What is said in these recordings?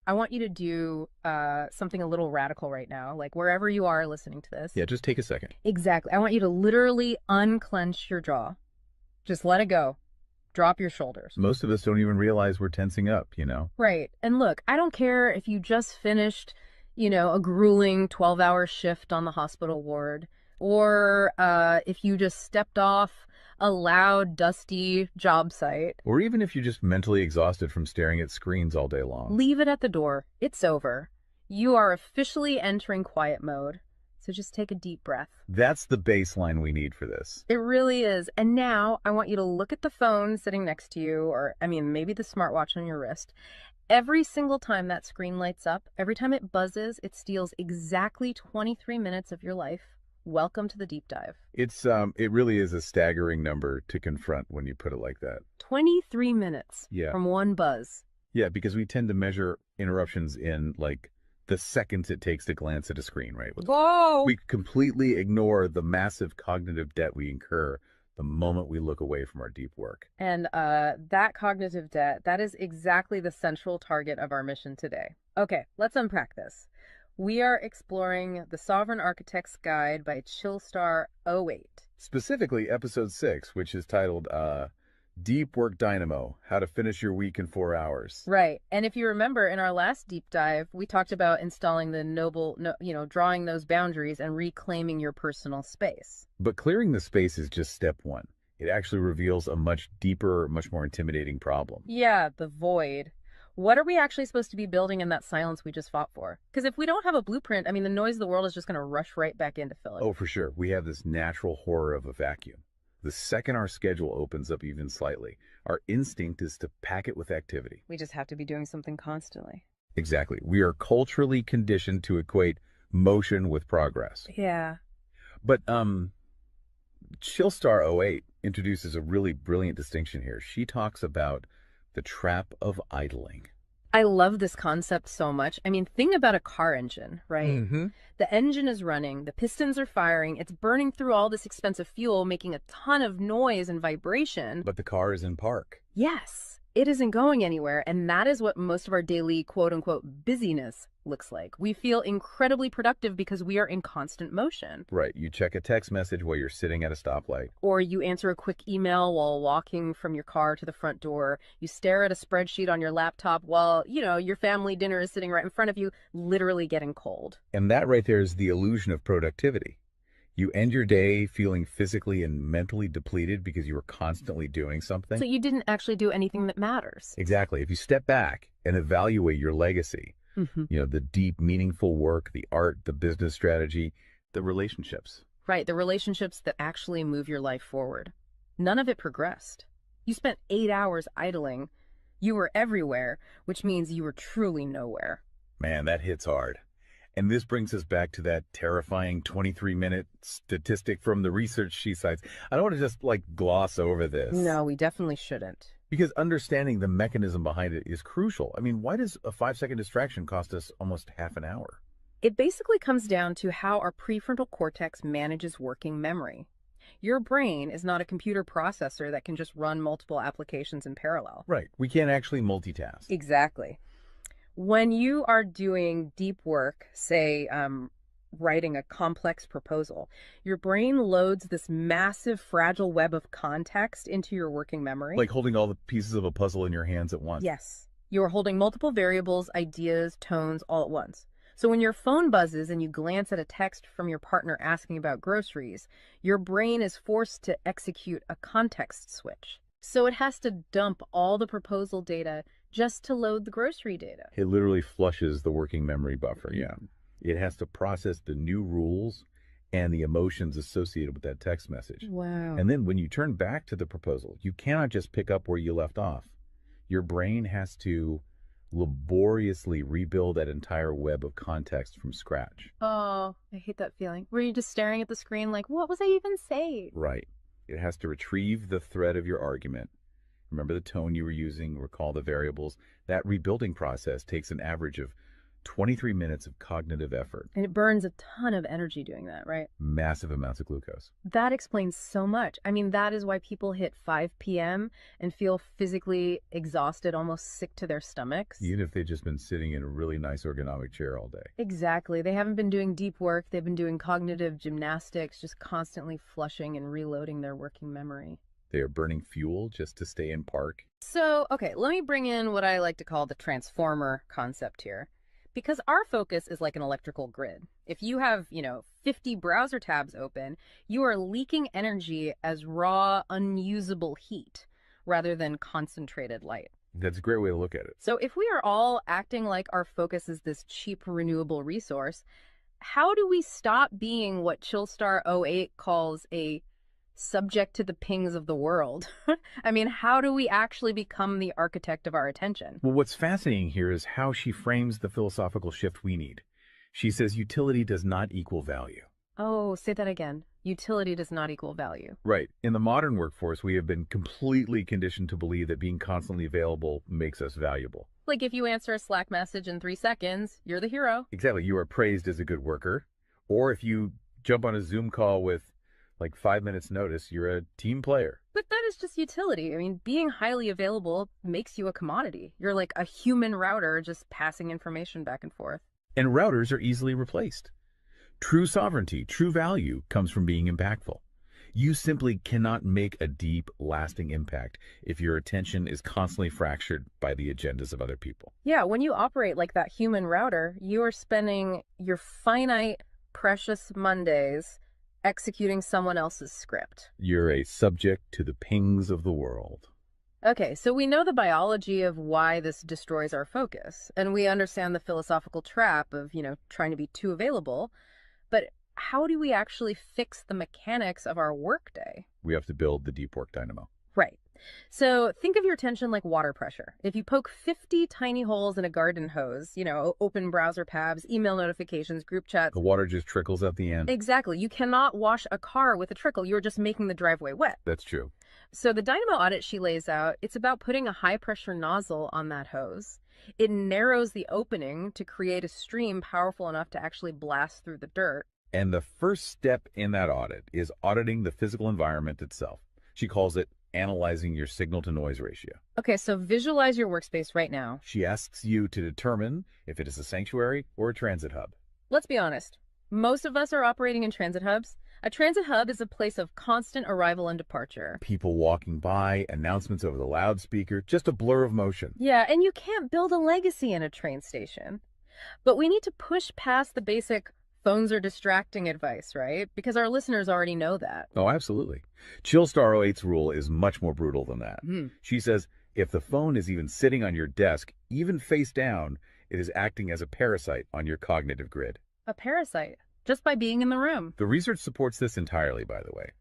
I want you to do something a little radical right now, like wherever you are listening to this. Yeah, just take a second. Exactly. I want you to literally unclench your jaw. Just let it go. Drop your shoulders. Most of us don't even realize we're tensing up, Right. And look, I don't care if you just finished, a grueling 12-hour shift on the hospital ward, or if you just stepped off a loud, dusty job site. Or even if you're just mentally exhausted from staring at screens all day long. Leave it at the door. It's over. You are officially entering quiet mode. So just take a deep breath. That's the baseline we need for this. It really is. And now I want you to look at the phone sitting next to you, or maybe the smartwatch on your wrist. Every single time that screen lights up, every time it buzzes, it steals exactly 23 minutes of your life. Welcome to the deep dive. It really is a staggering number to confront when you put it like that. 23 minutes Yeah. from one buzz. Yeah, because we tend to measure interruptions in like the seconds it takes to glance at a screen, right? Whoa! We completely ignore the massive cognitive debt we incur the moment we look away from our deep work. And that cognitive debt, that is exactly the central target of our mission today. Okay, let's unpack this. We are exploring The Sovereign Architect's Guide by Chillstar 08. Specifically, episode 6, which is titled Deep Work Dynamo, How to Finish Your Week in 4 Hours. Right. And if you remember in our last deep dive, we talked about installing the drawing those boundaries and reclaiming your personal space. But clearing the space is just step one. It actually reveals a much deeper, much more intimidating problem. Yeah, the void. What are we actually supposed to be building in that silence we just fought for? Because if we don't have a blueprint, the noise of the world is just going to rush right back in to fill it. Oh, for sure. We have this natural horror of a vacuum. The second our schedule opens up even slightly, our instinct is to pack it with activity. We just have to be doing something constantly. Exactly. We are culturally conditioned to equate motion with progress. Yeah. But Chillstar 08 introduces a really brilliant distinction here. She talks about the trap of idling. I love this concept so much. Think about a car engine, right? Mm-hmm. The engine is running, the pistons are firing, it's burning through all this expensive fuel, making a ton of noise and vibration. But the car is in park. Yes, it isn't going anywhere, and that is what most of our daily quote-unquote busyness looks like. We feel incredibly productive because we are in constant motion. Right. You check a text message while you're sitting at a stoplight. Or you answer a quick email while walking from your car to the front door. You stare at a spreadsheet on your laptop while, your family dinner is sitting right in front of you, literally getting cold. And that right there is the illusion of productivity. You end your day feeling physically and mentally depleted because you were constantly doing something. So you didn't actually do anything that matters. Exactly. If you step back and evaluate your legacy, the deep, meaningful work, the art, the business strategy, the relationships. Right, the relationships that actually move your life forward. None of it progressed. You spent 8 hours idling. You were everywhere, which means you were truly nowhere. Man, that hits hard. And this brings us back to that terrifying 23-minute statistic from the research she cites. I don't want to just gloss over this. No, we definitely shouldn't. Because understanding the mechanism behind it is crucial. Why does a 5-second distraction cost us almost half an hour? It basically comes down to how our prefrontal cortex manages working memory. Your brain is not a computer processor that can just run multiple applications in parallel. Right. We can't actually multitask. Exactly. When you are doing deep work, say writing a complex proposal, your brain loads this massive fragile web of context into your working memory. Like holding all the pieces of a puzzle in your hands at once. Yes. You are holding multiple variables, ideas, tones all at once. So when your phone buzzes and you glance at a text from your partner asking about groceries, your brain is forced to execute a context switch. So it has to dump all the proposal data just to load the grocery data. It literally flushes the working memory buffer, yeah. It has to process the new rules and the emotions associated with that text message. Wow. And then when you turn back to the proposal, you cannot just pick up where you left off. Your brain has to laboriously rebuild that entire web of context from scratch. Oh, I hate that feeling. Were you just staring at the screen like, what was I even saying? Right. It has to retrieve the thread of your argument. Remember the tone you were using, recall the variables. That rebuilding process takes an average of 23 minutes of cognitive effort, And it burns a ton of energy doing that, right? massive amounts of glucose. That explains so much. I mean, that is why people hit 5 p.m. and feel physically exhausted, almost sick to their stomachs. Even if they've just been sitting in a really nice ergonomic chair all day. Exactly. They haven't been doing deep work. They've been doing cognitive gymnastics, just constantly flushing and reloading their working memory. They are burning fuel just to stay in park. So, okay, let me bring in what I like to call the transformer concept here. Because our focus is like an electrical grid. If you have, 50 browser tabs open, you are leaking energy as raw, unusable heat rather than concentrated light. That's a great way to look at it. So if we are all acting like our focus is this cheap renewable resource, how do we stop being what Chillstar '08 calls a subject to the pings of the world? I mean, how do we actually become the architect of our attention? Well, what's fascinating here is how she frames the philosophical shift we need. She says utility does not equal value. Oh, say that again. Utility does not equal value. Right. In the modern workforce, we have been completely conditioned to believe that being constantly available makes us valuable. Like if you answer a Slack message in 3 seconds, you're the hero. Exactly. You are praised as a good worker. Or if you jump on a Zoom call with like 5 minutes notice, you're a team player. But that is just utility. I mean, being highly available makes you a commodity. You're like a human router just passing information back and forth. And routers are easily replaced. True sovereignty, true value comes from being impactful. You simply cannot make a deep, lasting impact if your attention is constantly fractured by the agendas of other people. Yeah, when you operate like that human router, you are spending your finite, precious Mondays executing someone else's script. You're a subject to the pings of the world. Okay, so we know the biology of why this destroys our focus, and we understand the philosophical trap of, trying to be too available. But how do we actually fix the mechanics of our workday? We have to build the deep work dynamo. Right. So think of your attention like water pressure. If you poke 50 tiny holes in a garden hose, open browser tabs, email notifications, group chats. The water just trickles at the end. Exactly. You cannot wash a car with a trickle. You're just making the driveway wet. That's true. So the Dynamo Audit she lays out, it's about putting a high pressure nozzle on that hose. It narrows the opening to create a stream powerful enough to actually blast through the dirt. And the first step in that audit is auditing the physical environment itself. She calls it analyzing your signal-to-noise ratio. Okay, so visualize your workspace right now. She asks you to determine if it is a sanctuary or a transit hub. Let's be honest. Most of us are operating in transit hubs. A transit hub is a place of constant arrival and departure. People walking by, announcements over the loudspeaker, just a blur of motion. Yeah, and you can't build a legacy in a train station. But we need to push past the basic phones are distracting advice, right? Because our listeners already know that. Oh, absolutely. Chillstar '08's rule is much more brutal than that. She says if the phone is even sitting on your desk, even face down, it is acting as a parasite on your cognitive grid. A parasite, just by being in the room. The research supports this entirely, by the way.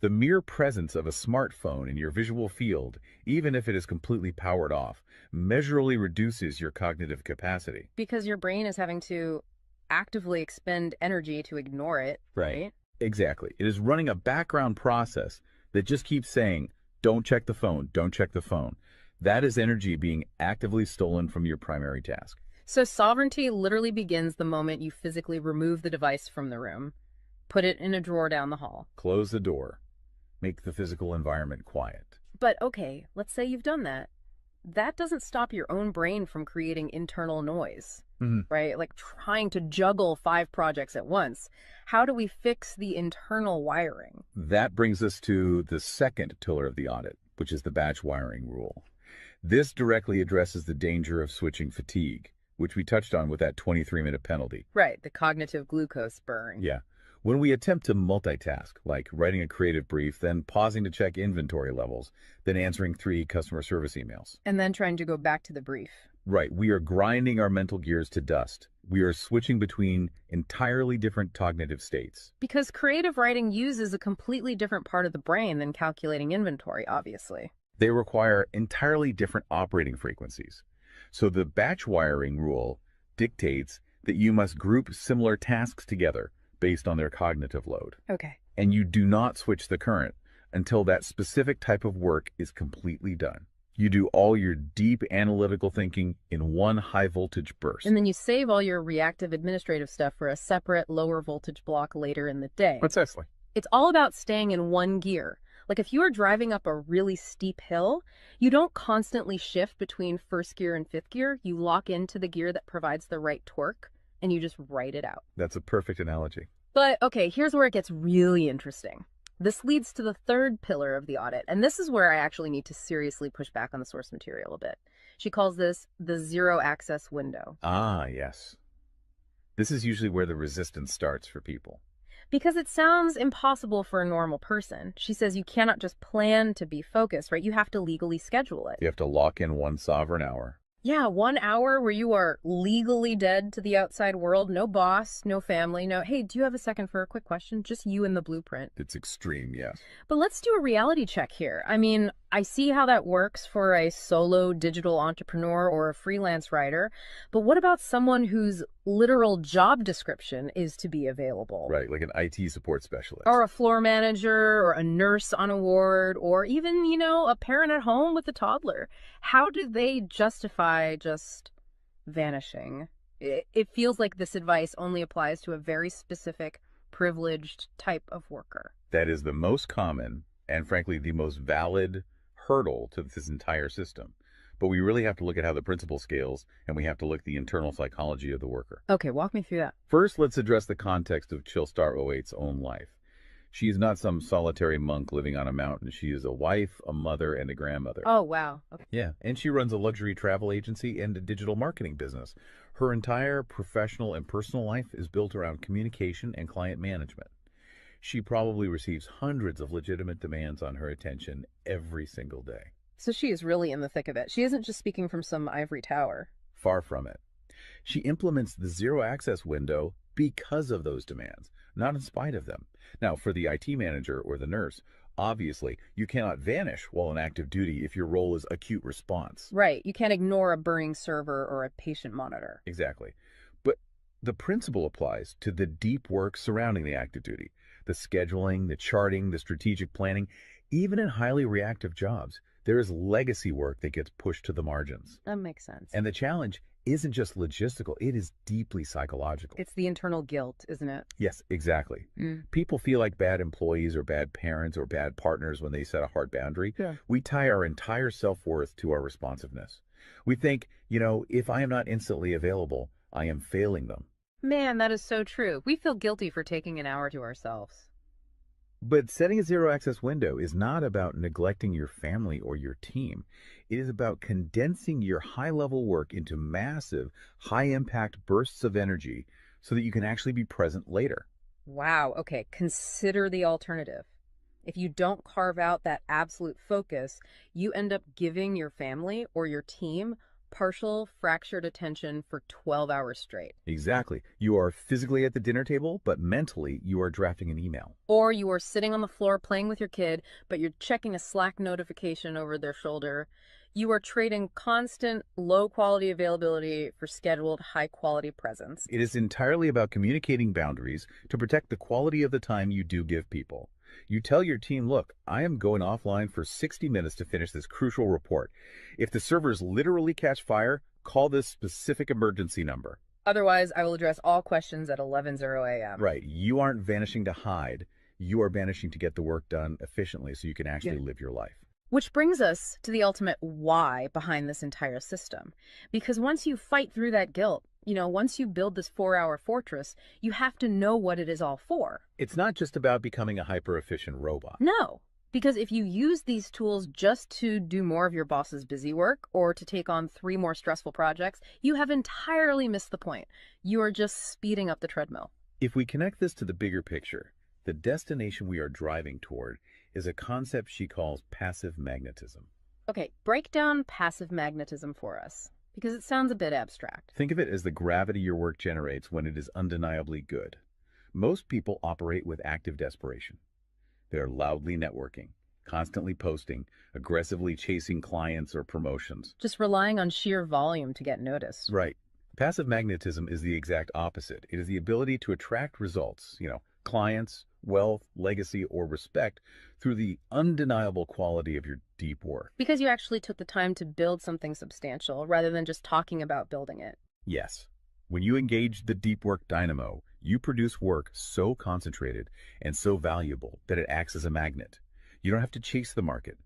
The mere presence of a smartphone in your visual field, even if it is completely powered off, measurably reduces your cognitive capacity. Because your brain is having to actively expend energy to ignore it, right? Exactly. It is running a background process that just keeps saying, don't check the phone, don't check the phone. That is energy being actively stolen from your primary task. So sovereignty literally begins the moment you physically remove the device from the room, put it in a drawer down the hall. Close the door. Make the physical environment quiet. But okay, let's say you've done that. That doesn't stop your own brain from creating internal noise, right? Like trying to juggle 5 projects at once. How do we fix the internal wiring? That brings us to the second pillar of the audit, which is the batch wiring rule. This directly addresses the danger of switching fatigue, which we touched on with that 23-minute penalty. Right, the cognitive glucose burn. Yeah. When we attempt to multitask, like writing a creative brief, then pausing to check inventory levels, then answering 3 customer service emails. And then trying to go back to the brief. Right. We are grinding our mental gears to dust. We are switching between entirely different cognitive states. Because creative writing uses a completely different part of the brain than calculating inventory, obviously. They require entirely different operating frequencies. So the batch wiring rule dictates that you must group similar tasks together based on their cognitive load. Okay. And you do not switch the current until that specific type of work is completely done. You do all your deep analytical thinking in one high voltage And burst. then you save all your reactive administrative stuff for a separate lower voltage block later in the day. Precisely. It's all about staying in one gear. Like if you are driving up a really steep hill, you don't constantly shift between first gear and fifth gear. You lock into the gear that provides the right torque and you just ride it out. That's a perfect analogy. But okay, here's where it gets really interesting. This leads to the third pillar of the audit, and this is where I actually need to seriously push back on the source material a bit. She calls this the zero access window. Ah, yes. This is usually where the resistance starts for people. Because it sounds impossible for a normal person. She says you cannot just plan to be focused, right? You have to legally schedule it. You have to lock in one sovereign hour. Yeah, 1 hour where you are legally dead to the outside world. No boss, no family, no, hey, do you have a second for a quick question? Just you and the blueprint. It's extreme, yes. But let's do a reality check here. I mean, I see how that works for a solo digital entrepreneur or a freelance writer. But what about someone whose literal job description is to be available? Right, like an IT support specialist. Or a floor manager or a nurse on a ward or even, a parent at home with a toddler. How do they justify just vanishing? It feels like this advice only applies to a very specific, privileged type of worker. That is the most common and, frankly, the most valid hurdle to this entire system. But we really have to look at how the principle scales, and we have to look at the internal psychology of the worker. Okay, walk me through that. First, let's address the context of Chillstar '08's own life. She is not some solitary monk living on a mountain. She is a wife, a mother, and a grandmother. Oh, wow. Okay. Yeah, and she runs a luxury travel agency and a digital marketing business. Her entire professional and personal life is built around communication and client management. She probably receives hundreds of legitimate demands on her attention every single day. So she is really in the thick of it. She isn't just speaking from some ivory tower. Far from it. She implements the zero access window because of those demands, not in spite of them. Now, for the IT manager or the nurse, obviously, you cannot vanish while on active duty if your role is acute response. Right. You can't ignore a burning server or a patient monitor. Exactly. But the principle applies to the deep work surrounding the active duty, the scheduling, the charting, the strategic planning. Even in highly reactive jobs, there is legacy work that gets pushed to the margins. That makes sense. And the challenge isn't just logistical, it is deeply psychological. It's the internal guilt, isn't it? Yes, exactly. People feel like bad employees or bad parents or bad partners when they set a hard boundary. Yeah. We tie our entire self-worth to our responsiveness. We think, if I am not instantly available, I am failing them. Man, that is so true. We feel guilty for taking an hour to ourselves. But setting a zero access window is not about neglecting your family or your team. It is about condensing your high level work into massive, high impact bursts of energy so that you can actually be present later. Wow. Okay. Consider the alternative. If you don't carve out that absolute focus, you end up giving your family or your team partial fractured attention for 12 hours straight. Exactly. You are physically at the dinner table, but mentally you are drafting an email. Or you are sitting on the floor playing with your kid, but you're checking a Slack notification over their shoulder. You are trading constant low quality availability for scheduled high quality presence. It is entirely about communicating boundaries to protect the quality of the time you do give people. You tell your team, look, I am going offline for 60 minutes to finish this crucial report. If the servers literally catch fire, call this specific emergency number. Otherwise, I will address all questions at 11:00 a.m. Right. You aren't vanishing to hide. You are vanishing to get the work done efficiently so you can actually live your life. Which brings us to the ultimate why behind this entire system. Because once you fight through that guilt, once you build this 4-hour fortress, you have to know what it is all for. It's not just about becoming a hyper-efficient robot. No, because if you use these tools just to do more of your boss's busy work or to take on 3 more stressful projects, you have entirely missed the point. You are just speeding up the treadmill. If we connect this to the bigger picture, the destination we are driving toward is a concept she calls passive magnetism. Okay, break down passive magnetism for us, because it sounds a bit abstract. Think of it as the gravity your work generates when it is undeniably good. Most people operate with active desperation. They're loudly networking, constantly posting, aggressively chasing clients or promotions. Just relying on sheer volume to get noticed. Right. Passive magnetism is the exact opposite. It is the ability to attract results, clients, wealth, legacy, or respect through the undeniable quality of your deep work. Because you actually took the time to build something substantial rather than just talking about building it. Yes, when you engage the deep work dynamo, you produce work so concentrated and so valuable that it acts as a magnet. You don't have to chase the market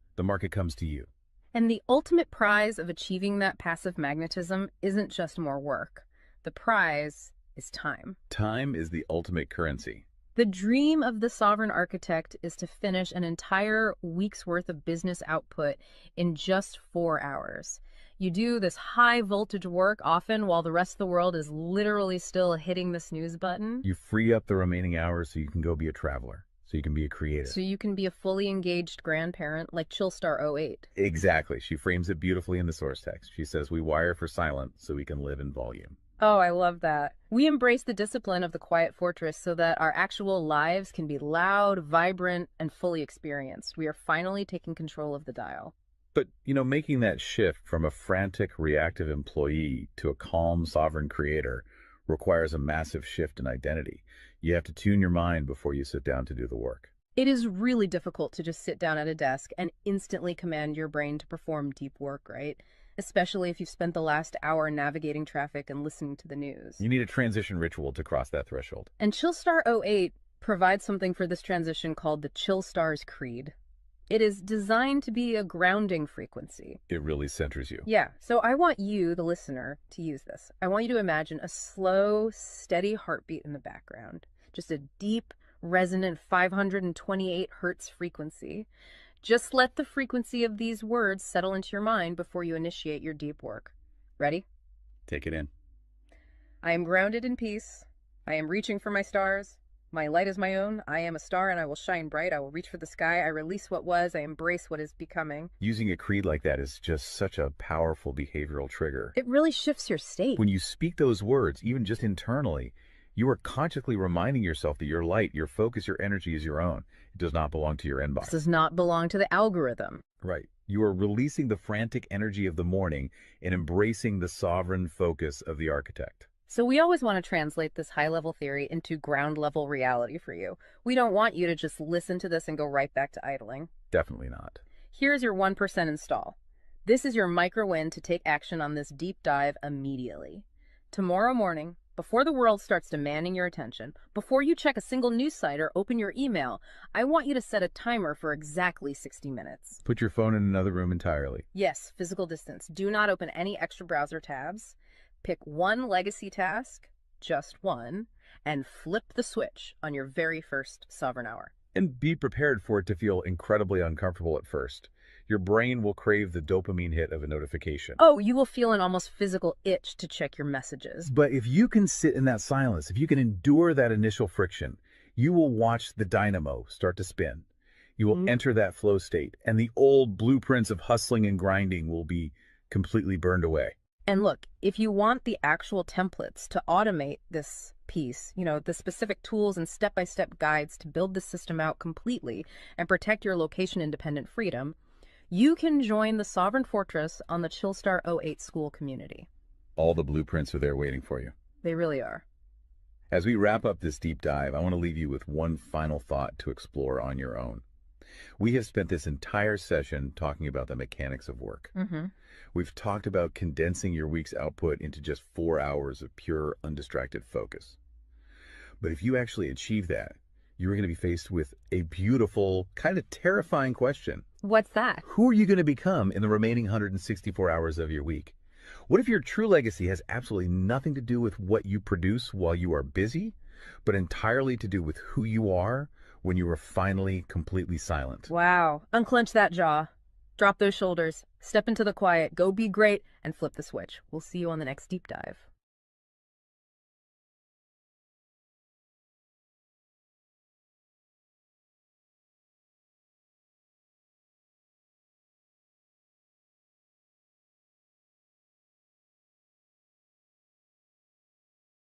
comes to you. And the ultimate prize of achieving that passive magnetism isn't just more work. The prize is time. Time is the ultimate currency. The dream of the sovereign architect is to finish an entire week's worth of business output in just 4 hours. You do this high voltage work often while the rest of the world is literally still hitting the snooze button. You free up the remaining hours so you can go be a traveler, so you can be a creative. So you can be a fully engaged grandparent like Chillstar '08. Exactly. She frames it beautifully in the source text. She says, we wire for silent so we can live in volume. Oh, I love that. We embrace the discipline of the quiet fortress so that our actual lives can be loud, vibrant, and fully experienced. We are finally taking control of the dial. But, making that shift from a frantic, reactive employee to a calm, sovereign creator requires a massive shift in identity. You have to tune your mind before you sit down to do the work. It is really difficult to just sit down at a desk and instantly command your brain to perform deep work, right? Especially if you've spent the last hour navigating traffic and listening to the news. You need a transition ritual to cross that threshold. And Chillstar '08 provides something for this transition called the Chillstar's Creed. It is designed to be a grounding frequency. It really centers you. Yeah, so I want you, the listener, to use this. I want you to imagine a slow, steady heartbeat in the background. Just a deep, resonant 528 hertz frequency. Just let the frequency of these words settle into your mind before you initiate your deep work. Ready? Take it in. I am grounded in peace. I am reaching for my stars. My light is my own. I am a star and I will shine bright. I will reach for the sky. I release what was. I embrace what is becoming. Using a creed like that is just such a powerful behavioral trigger. It really shifts your state. When you speak those words, even just internally, you are consciously reminding yourself that your light, your focus, your energy is your own. It does not belong to your inbox. This does not belong to the algorithm. Right. You are releasing the frantic energy of the morning and embracing the sovereign focus of the architect. So we always want to translate this high-level theory into ground-level reality for you. We don't want you to just listen to this and go right back to idling. Definitely not. Here's your 1% install. This is your micro-win to take action on this deep dive immediately. Tomorrow morning, before the world starts demanding your attention, before you check a single news site or open your email, I want you to set a timer for exactly 60 minutes. Put your phone in another room entirely. Yes, physical distance. Do not open any extra browser tabs. Pick one legacy task, just one, and flip the switch on your very first sovereign hour. And be prepared for it to feel incredibly uncomfortable at first. Your brain will crave the dopamine hit of a notification. Oh, you will feel an almost physical itch to check your messages. But if you can sit in that silence, if you can endure that initial friction, you will watch the dynamo start to spin. You will enter that flow state, and the old blueprints of hustling and grinding will be completely burned away. And look, if you want the actual templates to automate this piece, the specific tools and step-by-step guides to build the system out completely and protect your location-independent freedom, you can join the Sovereign Fortress on the Chillstar '08 school community. All the blueprints are there waiting for you. They really are. As we wrap up this deep dive, I want to leave you with one final thought to explore on your own. We have spent this entire session talking about the mechanics of work. We've talked about condensing your week's output into just 4 hours of pure, undistracted focus. But if you actually achieve that, you're going to be faced with a beautiful, kind of terrifying question. What's that? Who are you going to become in the remaining 164 hours of your week? What if your true legacy has absolutely nothing to do with what you produce while you are busy, but entirely to do with who you are when you are finally completely silent? Wow. Unclench that jaw. Drop those shoulders. Step into the quiet. Go be great and flip the switch. We'll see you on the next deep dive.